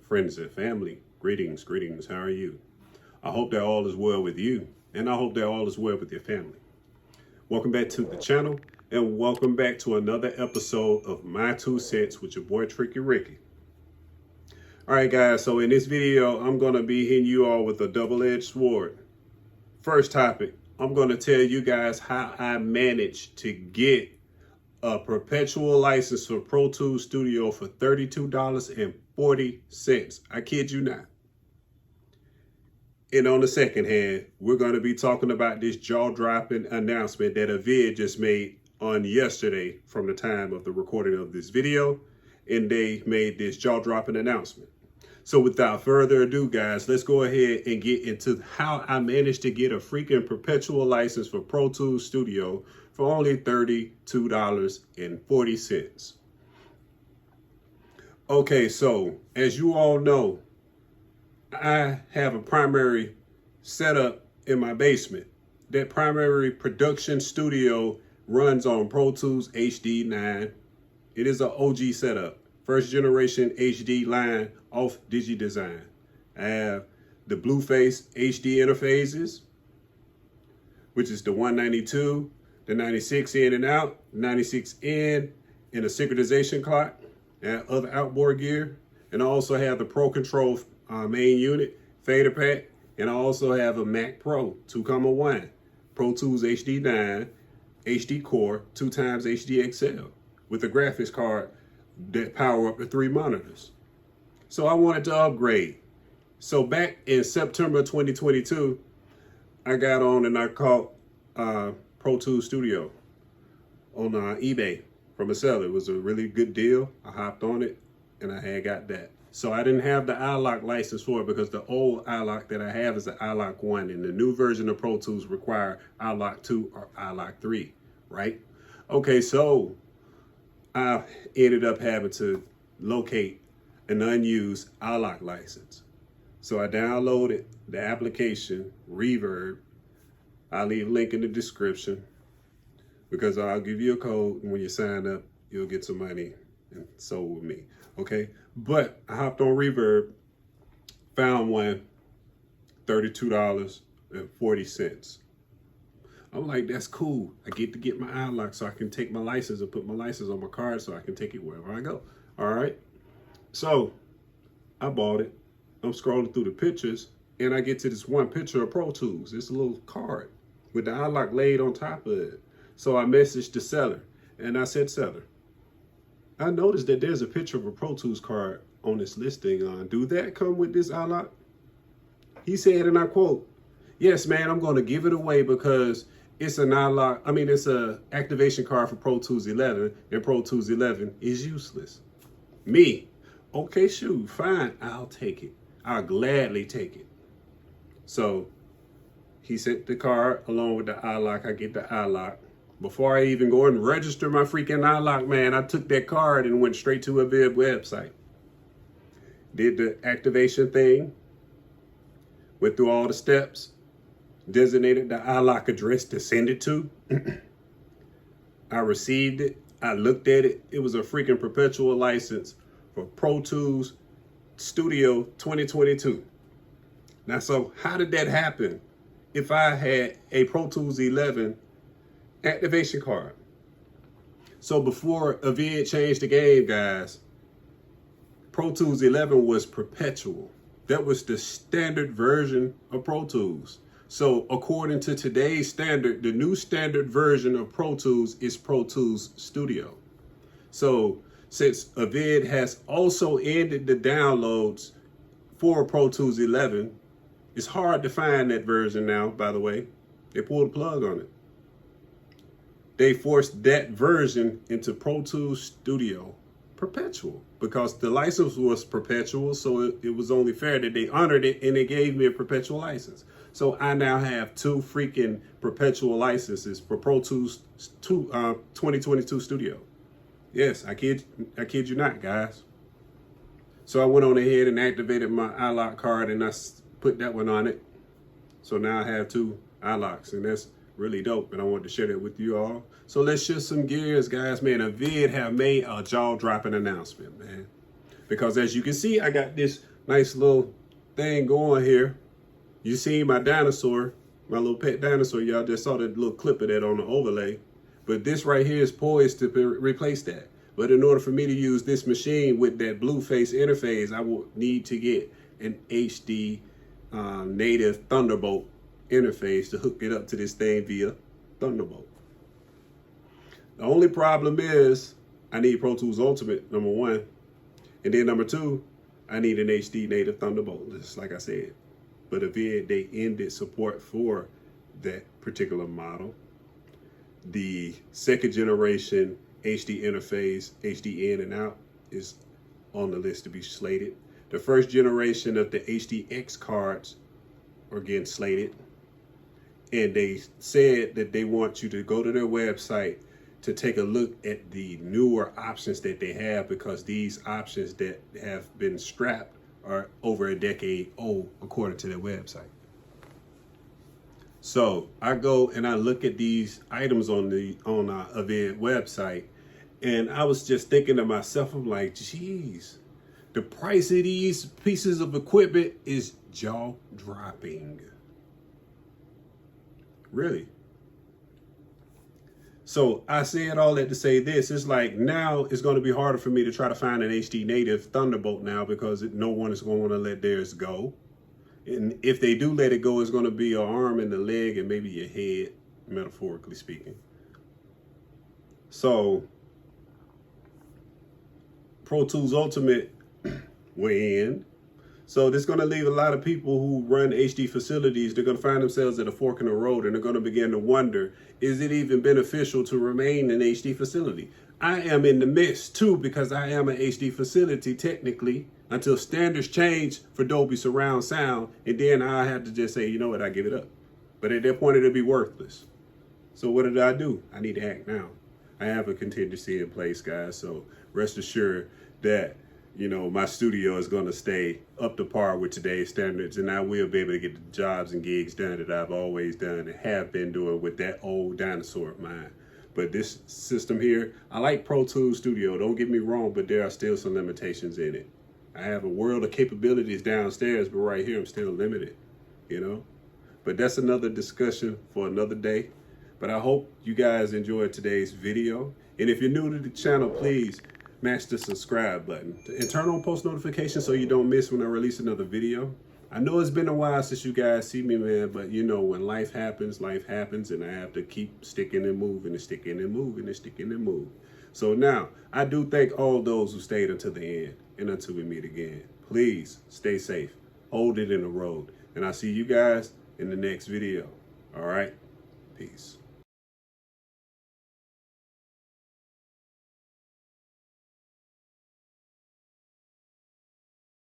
friends and family, greetings, how are you? I hope that all is well with you, and I hope that all is well with your family. Welcome back to the channel, and welcome back to another episode of My2Cents with your boy TrickyRicky. All right, guys, so in this video, I'm going to be hitting you all with a double-edged sword. First topic, I'm going to tell you guys how I managed to get a perpetual license for Pro Tools Studio for $32.40. I kid you not. And on the second hand, we're going to be talking about this jaw-dropping announcement that Avid just made on yesterday from the time of the recording of this video. And they made this jaw-dropping announcement. So without further ado, guys, let's go ahead and get into how I managed to get a freaking perpetual license for Pro Tools Studio for only $32.40. Okay, so as you all know, I have a primary setup in my basement. That primary production studio runs on Pro Tools HD9. It is an OG setup. First generation HD line off DigiDesign. I have the Blueface HD interfaces, which is the 192, the 96 in and out, 96 in, and a synchronization clock, and other outboard gear. And I also have the Pro Control main unit, fader pack, and I also have a Mac Pro 2.1, Pro Tools HD9, HD Core, 2x HD XL, with a graphics card that power up to 3 monitors. So I wanted to upgrade. So back in September 2022, I got on and I caught Pro Tools Studio on eBay from a seller. It was a really good deal. I hopped on it and I had got that. So I didn't have the ilok license for it because the old ilok that I have is the ilok 1, and the new version of Pro Tools require ilok 2 or ilok 3, right? Okay, so I ended up having to locate an unused ilok license. So I downloaded the application, Reverb. I'll leave a link in the description because I'll give you a code, and when you sign up, you'll get some money, and so will me, okay? But I hopped on Reverb, found one, $32.40. I'm like, that's cool. I get to get my ilok so I can take my license and put my license on my card so I can take it wherever I go. All right. So I bought it. I'm scrolling through the pictures and I get to this one picture of Pro Tools. It's a little card with the ilok laid on top of it. So I messaged the seller and I said, seller, I noticed that there's a picture of a Pro Tools card on this listing. Do that come with this ilok? He said, and I quote, yes, man, I'm going to give it away because it's an ilok. I mean, it's a activation card for Pro Tools 11, and Pro Tools 11 is useless. Me, okay, shoot, fine, I'll take it. I'll gladly take it. So he sent the card along with the ilok. I get the ilok. Before I even go and register my freaking ilok, man, I took that card and went straight to a Avid website. Did the activation thing. Went through all the steps. Designated the ilok address to send it to. I received it. I looked at it. It was a freaking perpetual license for Pro Tools Studio 2022. Now, so how did that happen if I had a Pro Tools 11 activation card? So before Avid changed the game, guys, Pro Tools 11 was perpetual. That was the standard version of Pro Tools. So according to today's standard, the new standard version of Pro Tools is Pro Tools Studio. So since Avid has also ended the downloads for Pro Tools 11, it's hard to find that version now, by the way. They pulled the plug on it. They forced that version into Pro Tools Studio perpetual because the license was perpetual, so it was only fair that they honored it and they gave me a perpetual license. So I now have 2 freaking perpetual licenses for Pro Tools 2022 Studio. Yes, I kid you not, guys. So I went on ahead and activated my ilok card and I put that one on it. So now I have 2 iloks, and that's really dope, and I wanted to share that with you all. So let's shift some gears, guys. Man, Avid have made a jaw-dropping announcement, man. Because as you can see, I got this nice little thing going here. You see my dinosaur, my little pet dinosaur. Y'all just saw that little clip of that on the overlay. But this right here is poised to replace that. But in order for me to use this machine with that blue face interface, I will need to get an HD native Thunderbolt interface to hook it up to this thing via Thunderbolt. The only problem is I need Pro Tools Ultimate, number one. And then number two, I need an HD native Thunderbolt, just like I said. But Avid, they ended support for that particular model. The second generation HD interface, HD in and out, is on the list to be slated. The first generation of the HDX cards are getting slated. And they said that they want you to go to their website to take a look at the newer options that they have, because these options that have been strapped are over a decade old, according to their website. So I go and I look at these items on the Avid website, and I was just thinking to myself, I'm like, geez, the price of these pieces of equipment is jaw-dropping. Really. So I said all that to say this. It's like now it's going to be harder for me to try to find an HD native Thunderbolt now, because no one is going to want to let theirs go. And if they do let it go, it's going to be an arm and a leg and maybe your head, metaphorically speaking. So Pro Tools Ultimate will end. So this is going to leave a lot of people who run HD facilities. They're going to find themselves at a fork in the road, and they're going to begin to wonder, is it even beneficial to remain an HD facility? I am in the midst too, because I am an HD facility technically, until standards change for Dolby surround sound, and then I have to just say, you know what, I give it up. But at that point, it'll be worthless. So what did I do? I need to act now. I have a contingency in place, guys. So rest assured that, you know, my studio is going to stay up to par with today's standards, and I will be able to get the jobs and gigs done that I've always done and have been doing with that old dinosaur of mine. But this system here, I like Pro Tools Studio, don't get me wrong, but there are still some limitations in it. I have a world of capabilities downstairs, but right here I'm still limited, you know? But that's another discussion for another day. But I hope you guys enjoyed today's video. And if you're new to the channel, please mash the subscribe button and turn on post notifications so you don't miss when I release another video. I know it's been a while since you guys see me, man, but you know, when life happens, and I have to keep sticking and moving and sticking and moving and sticking and moving. So now, I do thank all those who stayed until the end, and until we meet again. Please stay safe, hold it in the road, and I'll see you guys in the next video. All right, peace.